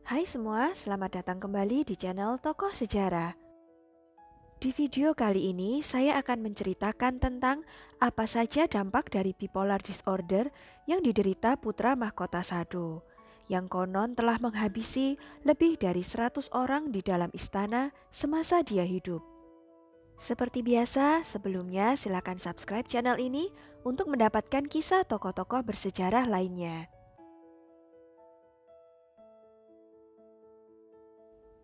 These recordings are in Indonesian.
Hai semua, selamat datang kembali di channel Tokoh Sejarah. Di video kali ini, saya akan menceritakan tentang apa saja dampak dari bipolar disorder yang diderita putra mahkota Sado, yang konon telah menghabisi lebih dari 100 orang di dalam istana semasa dia hidup. Seperti biasa, sebelumnya silakan subscribe channel ini untuk mendapatkan kisah tokoh-tokoh bersejarah lainnya.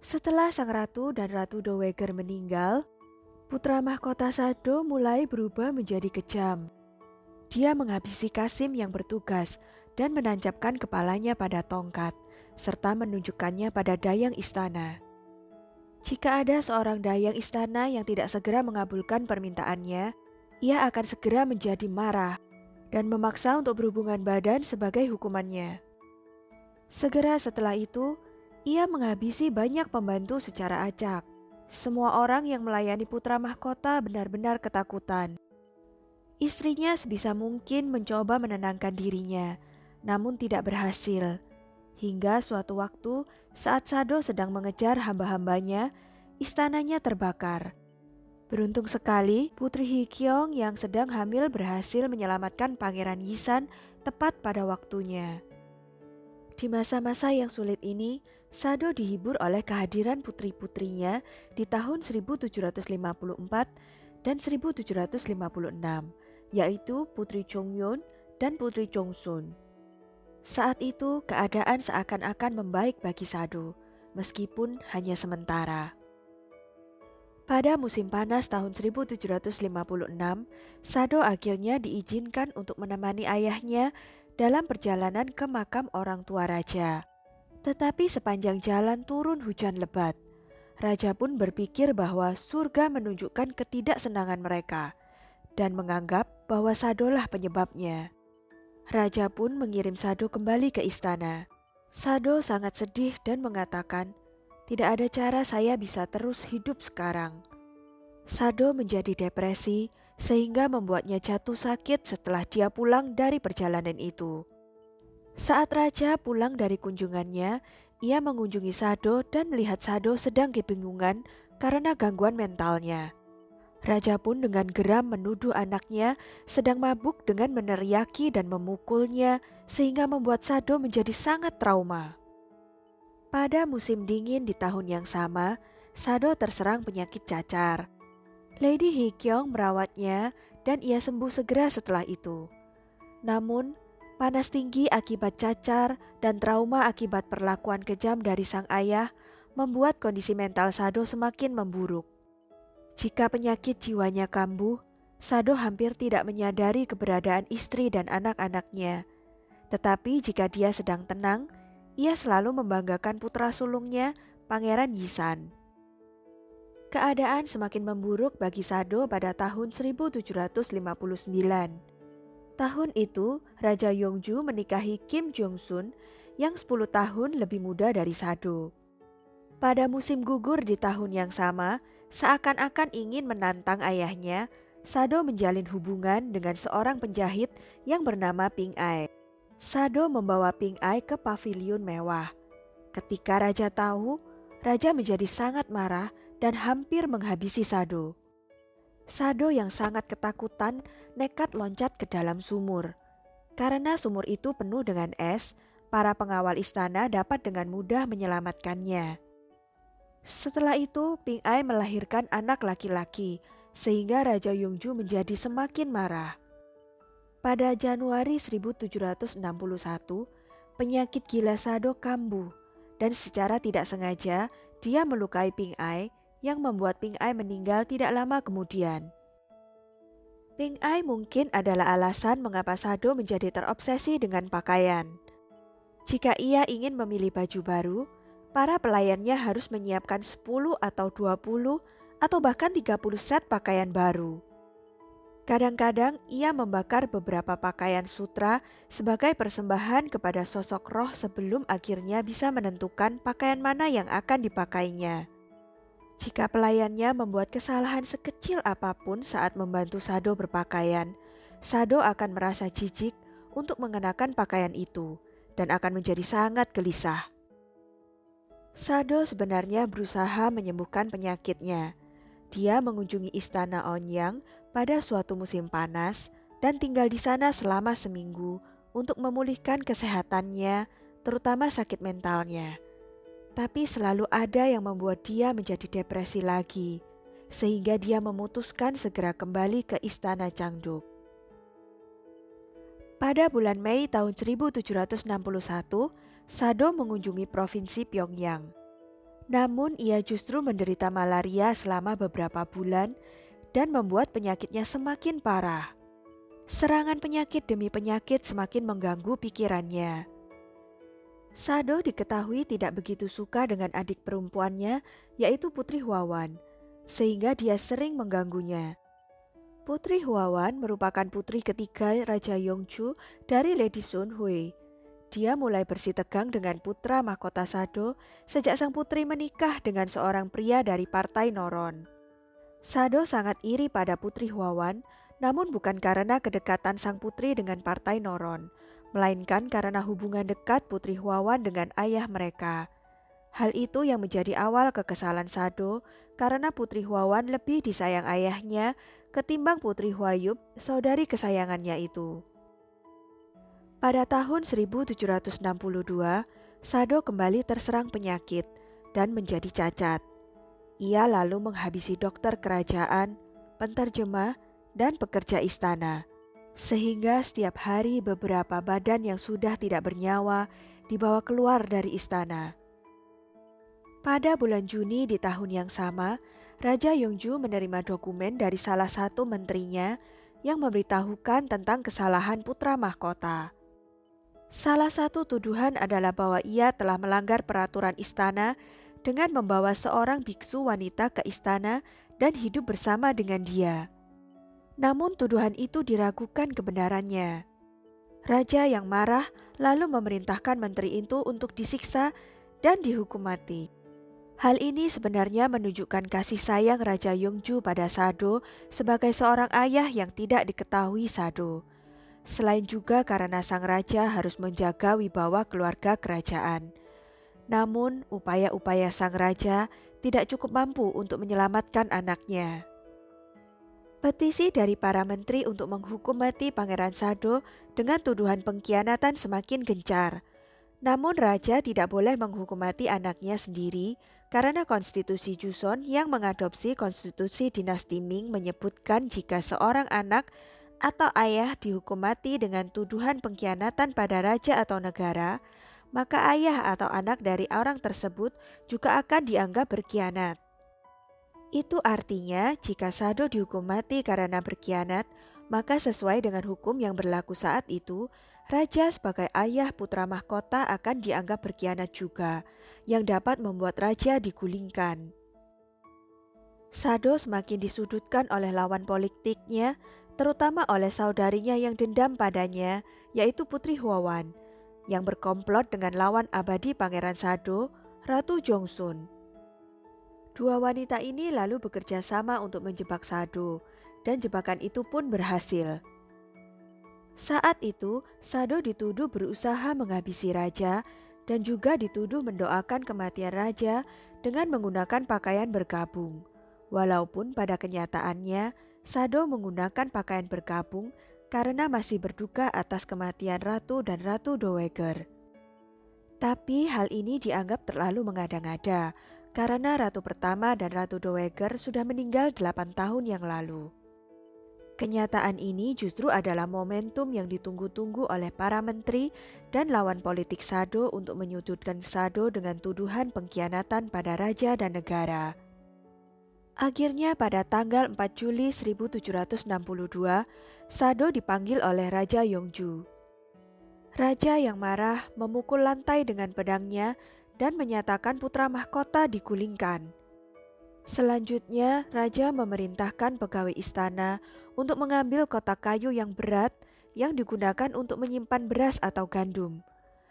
Setelah sang ratu dan Ratu Dowager meninggal, putra mahkota Sado mulai berubah menjadi kejam. Dia menghabisi Kasim yang bertugas dan menancapkan kepalanya pada tongkat, serta menunjukkannya pada dayang istana. Jika ada seorang dayang istana yang tidak segera mengabulkan permintaannya, ia akan segera menjadi marah dan memaksa untuk berhubungan badan sebagai hukumannya. Segera setelah itu, ia menghabisi banyak pembantu secara acak. Semua orang yang melayani putra mahkota benar-benar ketakutan. Istrinya sebisa mungkin mencoba menenangkan dirinya, namun tidak berhasil. Hingga suatu waktu saat Sado sedang mengejar hamba-hambanya, istananya terbakar. Beruntung sekali, Putri Hikyong yang sedang hamil berhasil menyelamatkan Pangeran Yisan tepat pada waktunya. Di masa-masa yang sulit ini, Sado dihibur oleh kehadiran putri-putrinya di tahun 1754 dan 1756, yaitu Putri Chongyun dan Putri Chongsun. Saat itu, keadaan seakan-akan membaik bagi Sado, meskipun hanya sementara. Pada musim panas tahun 1756, Sado akhirnya diizinkan untuk menemani ayahnya dalam perjalanan ke makam orang tua raja. Tetapi sepanjang jalan turun hujan lebat. Raja pun berpikir bahwa surga menunjukkan ketidaksenangan mereka dan menganggap bahwa Sadolah penyebabnya. Raja pun mengirim Sado kembali ke istana. Sado sangat sedih dan mengatakan, "Tidak ada cara saya bisa terus hidup sekarang." Sado menjadi depresi sehingga membuatnya jatuh sakit setelah dia pulang dari perjalanan itu. Saat raja pulang dari kunjungannya, ia mengunjungi Sado dan melihat Sado sedang kebingungan karena gangguan mentalnya. Raja pun dengan geram menuduh anaknya sedang mabuk dengan meneriaki dan memukulnya sehingga membuat Sado menjadi sangat trauma. Pada musim dingin di tahun yang sama, Sado terserang penyakit cacar. Lady Hikyong merawatnya dan ia sembuh segera setelah itu. Namun, panas tinggi akibat cacar dan trauma akibat perlakuan kejam dari sang ayah membuat kondisi mental Sado semakin memburuk. Jika penyakit jiwanya kambuh, Sado hampir tidak menyadari keberadaan istri dan anak-anaknya. Tetapi jika dia sedang tenang, ia selalu membanggakan putra sulungnya, Pangeran Yisan. Keadaan semakin memburuk bagi Sado pada tahun 1759. Tahun itu, Raja Yongju menikahi Kim Jong-sun yang 10 tahun lebih muda dari Sado. Pada musim gugur di tahun yang sama, seakan-akan ingin menantang ayahnya, Sado menjalin hubungan dengan seorang penjahit yang bernama Ping Ai. Sado membawa Ping Ai ke paviliun mewah. Ketika raja tahu, raja menjadi sangat marah dan hampir menghabisi Sado. Sado yang sangat ketakutan nekat loncat ke dalam sumur. Karena sumur itu penuh dengan es, para pengawal istana dapat dengan mudah menyelamatkannya. Setelah itu, Ping Ai melahirkan anak laki-laki, sehingga Raja Yongju menjadi semakin marah. Pada Januari 1761, penyakit gila Sado kambuh, dan secara tidak sengaja dia melukai Ping Ai, yang membuat Ping Ai meninggal tidak lama kemudian. Ping Ai mungkin adalah alasan mengapa Sado menjadi terobsesi dengan pakaian. Jika ia ingin memilih baju baru, para pelayannya harus menyiapkan 10 atau 20 atau bahkan 30 set pakaian baru. Kadang-kadang ia membakar beberapa pakaian sutra sebagai persembahan kepada sosok roh sebelum akhirnya bisa menentukan pakaian mana yang akan dipakainya. Jika pelayannya membuat kesalahan sekecil apapun saat membantu Sado berpakaian, Sado akan merasa jijik untuk mengenakan pakaian itu dan akan menjadi sangat gelisah. Sado sebenarnya berusaha menyembuhkan penyakitnya. Dia mengunjungi istana Onyang pada suatu musim panas dan tinggal di sana selama seminggu untuk memulihkan kesehatannya, terutama sakit mentalnya. Tapi selalu ada yang membuat dia menjadi depresi lagi, sehingga dia memutuskan segera kembali ke istana Changdok. Pada bulan Mei tahun 1761, Sado mengunjungi provinsi Pyongyang. Namun ia justru menderita malaria selama beberapa bulan dan membuat penyakitnya semakin parah. Serangan penyakit demi penyakit semakin mengganggu pikirannya. Sado diketahui tidak begitu suka dengan adik perempuannya, yaitu Putri Hwawan, sehingga dia sering mengganggunya. Putri Hwawan merupakan putri ketiga Raja Yongju dari Lady Sun Hui. Dia mulai bersitegang dengan putra mahkota Sado sejak sang putri menikah dengan seorang pria dari partai Noron. Sado sangat iri pada Putri Hwawan, namun bukan karena kedekatan sang putri dengan partai Noron, melainkan karena hubungan dekat Putri Hwawan dengan ayah mereka. Hal itu yang menjadi awal kekesalan Sado karena Putri Hwawan lebih disayang ayahnya ketimbang Putri Hwayub, saudari kesayangannya itu. Pada tahun 1762, Sado kembali terserang penyakit dan menjadi cacat. Ia lalu menghabisi dokter kerajaan, penterjemah, dan pekerja istana. Sehingga setiap hari beberapa badan yang sudah tidak bernyawa dibawa keluar dari istana. Pada bulan Juni di tahun yang sama, Raja Yongju menerima dokumen dari salah satu menterinya yang memberitahukan tentang kesalahan putra mahkota. Salah satu tuduhan adalah bahwa ia telah melanggar peraturan istana dengan membawa seorang biksu wanita ke istana dan hidup bersama dengan dia. Namun tuduhan itu diragukan kebenarannya. Raja yang marah lalu memerintahkan menteri itu untuk disiksa dan dihukum mati. Hal ini sebenarnya menunjukkan kasih sayang Raja Yongju pada Sado sebagai seorang ayah yang tidak diketahui Sado. Selain juga karena sang raja harus menjaga wibawa keluarga kerajaan. Namun, upaya-upaya sang raja tidak cukup mampu untuk menyelamatkan anaknya. Petisi dari para menteri untuk menghukum mati Pangeran Sado dengan tuduhan pengkhianatan semakin gencar. Namun raja tidak boleh menghukum mati anaknya sendiri karena konstitusi Joseon yang mengadopsi konstitusi dinasti Ming menyebutkan jika seorang anak atau ayah dihukum mati dengan tuduhan pengkhianatan pada raja atau negara, maka ayah atau anak dari orang tersebut juga akan dianggap berkhianat. Itu artinya jika Sado dihukum mati karena berkhianat, maka sesuai dengan hukum yang berlaku saat itu, raja sebagai ayah putra mahkota akan dianggap berkhianat juga, yang dapat membuat raja digulingkan. Sado semakin disudutkan oleh lawan politiknya, terutama oleh saudarinya yang dendam padanya, yaitu Putri Hwawan, yang berkomplot dengan lawan abadi Pangeran Sado, Ratu Jongsun. Dua wanita ini lalu bekerja sama untuk menjebak Sado, dan jebakan itu pun berhasil. Saat itu, Sado dituduh berusaha menghabisi raja dan juga dituduh mendoakan kematian raja dengan menggunakan pakaian bergabung. Walaupun pada kenyataannya, Sado menggunakan pakaian bergabung karena masih berduka atas kematian Ratu dan Ratu Dowager. Tapi hal ini dianggap terlalu mengada-ngada karena Ratu pertama dan Ratu Dowager sudah meninggal 8 tahun yang lalu. Kenyataan ini justru adalah momentum yang ditunggu-tunggu oleh para menteri dan lawan politik Sado untuk menyudutkan Sado dengan tuduhan pengkhianatan pada raja dan negara. Akhirnya pada tanggal 4 Juli 1762, Sado dipanggil oleh Raja Yongju. Raja yang marah memukul lantai dengan pedangnya dan menyatakan putra mahkota digulingkan. Selanjutnya, raja memerintahkan pegawai istana untuk mengambil kotak kayu yang berat yang digunakan untuk menyimpan beras atau gandum.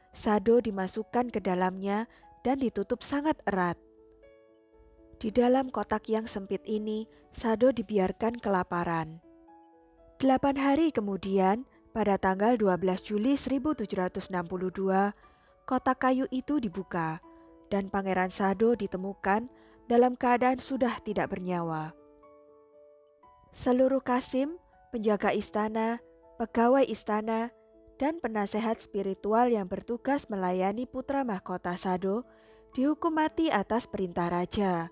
Sado dimasukkan ke dalamnya dan ditutup sangat erat. Di dalam kotak yang sempit ini, Sado dibiarkan kelaparan. 8 hari kemudian, pada tanggal 12 Juli 1762, kotak kayu itu dibuka. dan Pangeran Sado ditemukan dalam keadaan sudah tidak bernyawa. Seluruh Qasim, penjaga istana, pegawai istana, dan penasehat spiritual yang bertugas melayani putra mahkota Sado dihukum mati atas perintah raja.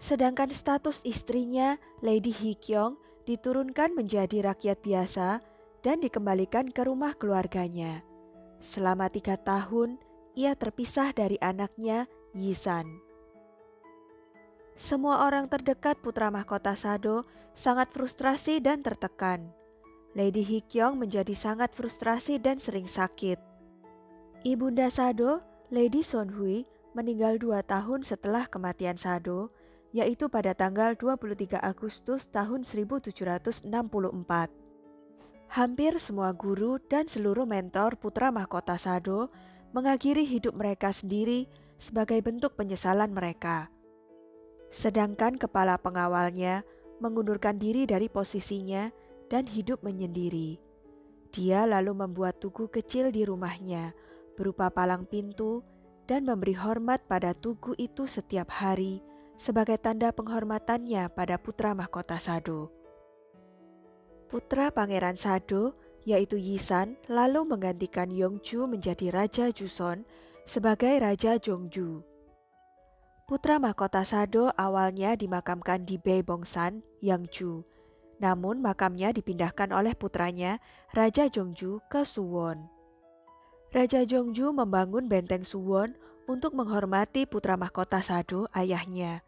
Sedangkan status istrinya, Lady Hyekyong, diturunkan menjadi rakyat biasa dan dikembalikan ke rumah keluarganya. Selama 3 tahun, ia terpisah dari anaknya, Yisan. Semua orang terdekat putra mahkota Sado sangat frustrasi dan tertekan. Lady Hyekyong menjadi sangat frustrasi dan sering sakit. Ibunda Sado, Lady Sonhui, meninggal 2 tahun setelah kematian Sado, yaitu pada tanggal 23 Agustus tahun 1764. Hampir semua guru dan seluruh mentor putra mahkota Sado mengakhiri hidup mereka sendiri sebagai bentuk penyesalan mereka. Sedangkan kepala pengawalnya mengundurkan diri dari posisinya dan hidup menyendiri. Dia lalu membuat tugu kecil di rumahnya berupa palang pintu dan memberi hormat pada tugu itu setiap hari sebagai tanda penghormatannya pada putra mahkota Sado. Putra Pangeran Sado, yaitu Yisan, lalu menggantikan Yongju menjadi Raja Joseon sebagai Raja Jongju. Putra mahkota Sado awalnya dimakamkan di Baebongsan, Yangju. Namun makamnya dipindahkan oleh putranya, Raja Jongju, ke Suwon. Raja Jongju membangun benteng Suwon untuk menghormati putra mahkota Sado, ayahnya.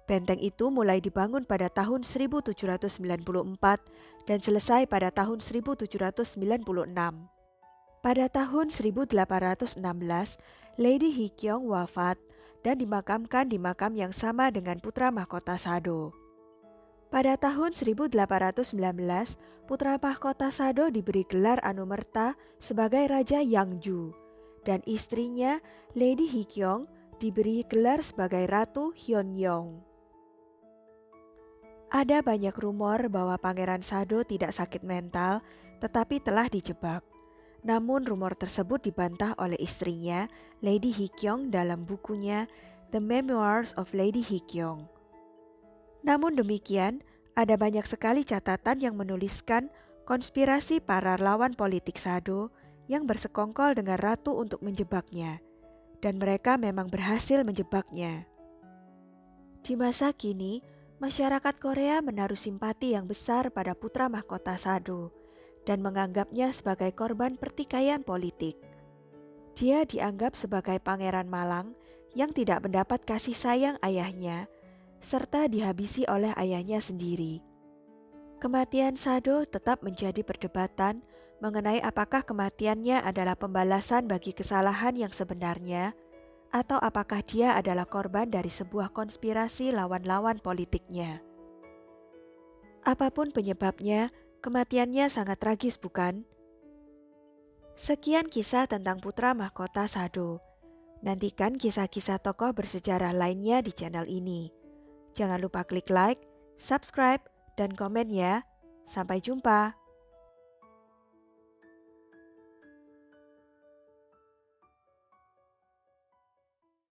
Benteng itu mulai dibangun pada tahun 1794 dan selesai pada tahun 1796. Pada tahun 1816, Lady Hyekyong wafat dan dimakamkan di makam yang sama dengan putra mahkota Sado. Pada tahun 1819, putra mahkota Sado diberi gelar anumerta sebagai Raja Yangju, dan istrinya, Lady Hyekyong, diberi gelar sebagai Ratu Hyeonyong. Ada banyak rumor bahwa Pangeran Sado tidak sakit mental, tetapi telah dijebak. Namun rumor tersebut dibantah oleh istrinya, Lady Hyekyong, dalam bukunya The Memoirs of Lady Hyekyong. Namun demikian, ada banyak sekali catatan yang menuliskan konspirasi para lawan politik Sado yang bersekongkol dengan ratu untuk menjebaknya, dan mereka memang berhasil menjebaknya. Di masa kini, masyarakat Korea menaruh simpati yang besar pada putra mahkota Sado dan menganggapnya sebagai korban pertikaian politik. Dia dianggap sebagai pangeran malang yang tidak mendapat kasih sayang ayahnya, serta dihabisi oleh ayahnya sendiri. Kematian Sado tetap menjadi perdebatan mengenai apakah kematiannya adalah pembalasan bagi kesalahan yang sebenarnya, atau apakah dia adalah korban dari sebuah konspirasi lawan-lawan politiknya. Apapun penyebabnya, kematiannya sangat tragis, bukan? Sekian kisah tentang putra mahkota Sado. Nantikan kisah-kisah tokoh bersejarah lainnya di channel ini. Jangan lupa klik like, subscribe, dan komen ya. Sampai jumpa.